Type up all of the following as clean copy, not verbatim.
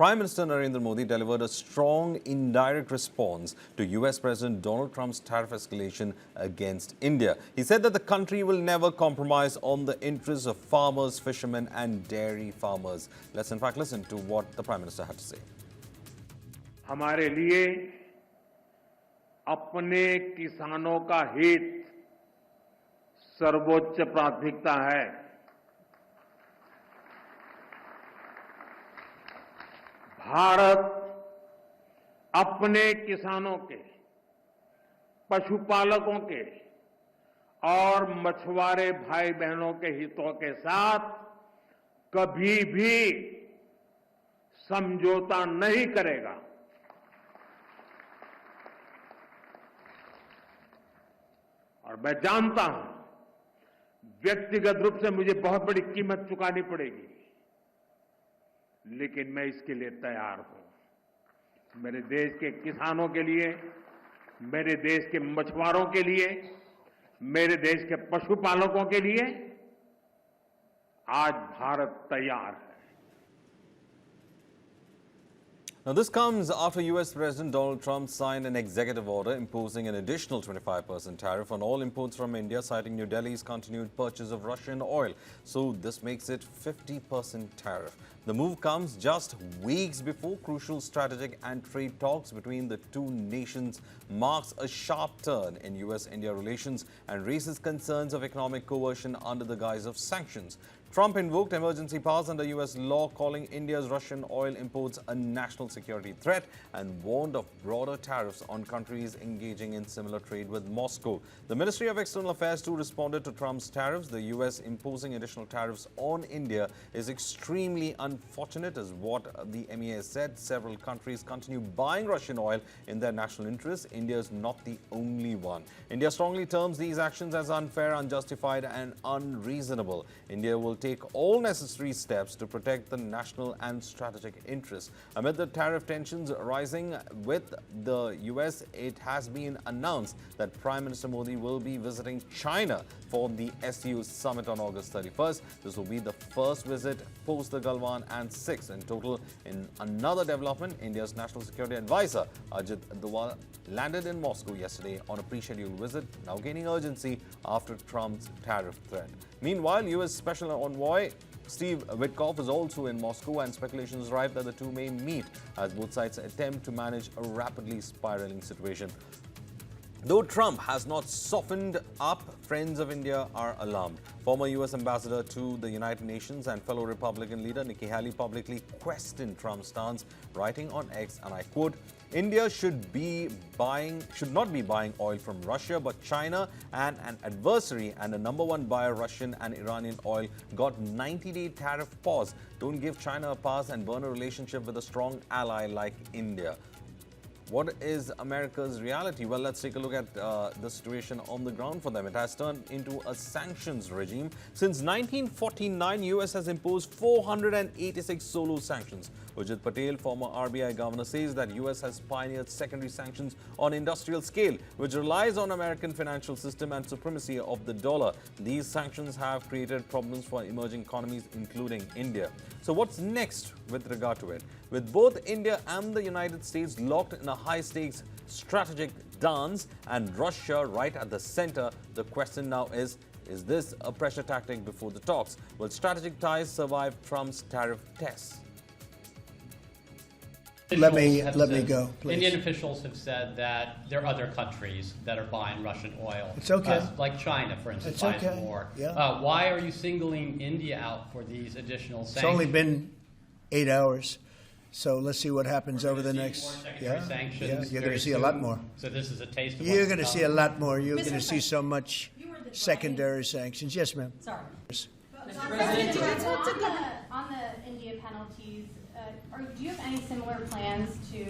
Prime Minister Narendra Modi delivered a strong indirect response to US President Donald Trump's tariff escalation against India. He said that the country will never compromise on the interests of farmers, fishermen and dairy farmers. Let's in fact listen to what the Prime Minister had to say. हमारे लिए अपने किसानों का हित सर्वोच्च प्राथमिकता है। भारत अपने किसानों के, पशुपालकों के और मछुआरे भाई बहनों के हितों के साथ कभी भी समझौता नहीं करेगा। और मैं जानता हूं व्यक्तिगत रूप से मुझे बहुत बड़ी कीमत चुकानी पड़ेगी, लेकिन मैं इसके लिए तैयार हूं। मेरे देश के किसानों के लिए, मेरे देश के मछुआरों के लिए, मेरे देश के पशुपालकों के लिए आज भारत तैयार है। Now, this comes after US President Donald Trump signed an executive order imposing an additional 25% tariff on all imports from India, citing New Delhi's continued purchase of Russian oil. So this makes it 50% tariff. The move comes just weeks before crucial strategic and trade talks between the two nations marks a sharp turn in US-India relations and raises concerns of economic coercion under the guise of sanctions. Trump invoked emergency powers under US law, calling India's Russian oil imports a national security threat and warned of broader tariffs on countries engaging in similar trade with Moscow. The Ministry of External Affairs too responded to Trump's tariffs. The US imposing additional tariffs on India is extremely unfortunate, as what the MEA said. Several countries continue buying Russian oil in their national interests. India is not the only one. India strongly terms these actions as unfair, unjustified and unreasonable. India will take all necessary steps to protect the national and strategic interests. Amid the tariff tensions rising with the US, it has been announced that Prime Minister Modi will be visiting China for the SCO summit on August 31st. This will be the first visit post the Galwan and 6th in total. In another development, India's National Security Advisor Ajit Doval landed in Moscow yesterday on a pre-scheduled visit, now gaining urgency after Trump's tariff threat. Meanwhile, US Special Envoy Steve Witkoff is also in Moscow, and speculations rife that the two may meet as both sides attempt to manage a rapidly spiraling situation. Though Trump has not softened up, friends of India are alarmed. Former US Ambassador to the United Nations and fellow Republican leader Nikki Haley publicly questioned Trump's stance, writing on X, and I quote, "India should not be buying oil from Russia, but China, and an adversary and a #1 buyer, Russian and Iranian oil, got 90-day tariff pause. Don't give China a pass and burn a relationship with a strong ally like India." What is America's reality? Well, let's take a look at the situation on the ground for them. It has turned into a sanctions regime. Since 1949, US has imposed 486 solo sanctions. Ujit Patel, former RBI governor, says that US has pioneered secondary sanctions on industrial scale, which relies on American financial system and supremacy of the dollar. These sanctions have created problems for emerging economies, including India. So what's next with regard to it? With both India and the United States locked in a high-stakes strategic dance and Russia right at the center, the question now is this a pressure tactic before the talks? Will strategic ties survive Trump's tariff tests? Let me go, please. Indian officials have said that there are other countries that are buying Russian oil. It's okay. Like China, for instance, It's buys okay. more. Yeah. Why are you singling India out for these additional sanctions? It's only been 8 hours, so let's see what happens over the next. More secondary sanctions you're going to see very a lot soon. more. So this is a taste of You're what's going to to see a come. lot more. You're going to see President, so much secondary sanctions. Yes, ma'am. Sorry. President, on the India penalties, do you have any similar plans to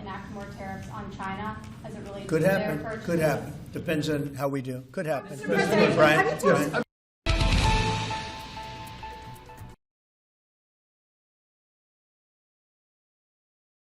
enact more tariffs on China as it relates Could to their happen. purchases? Could happen. Depends on how we do. Could happen. Mr. President, Brian.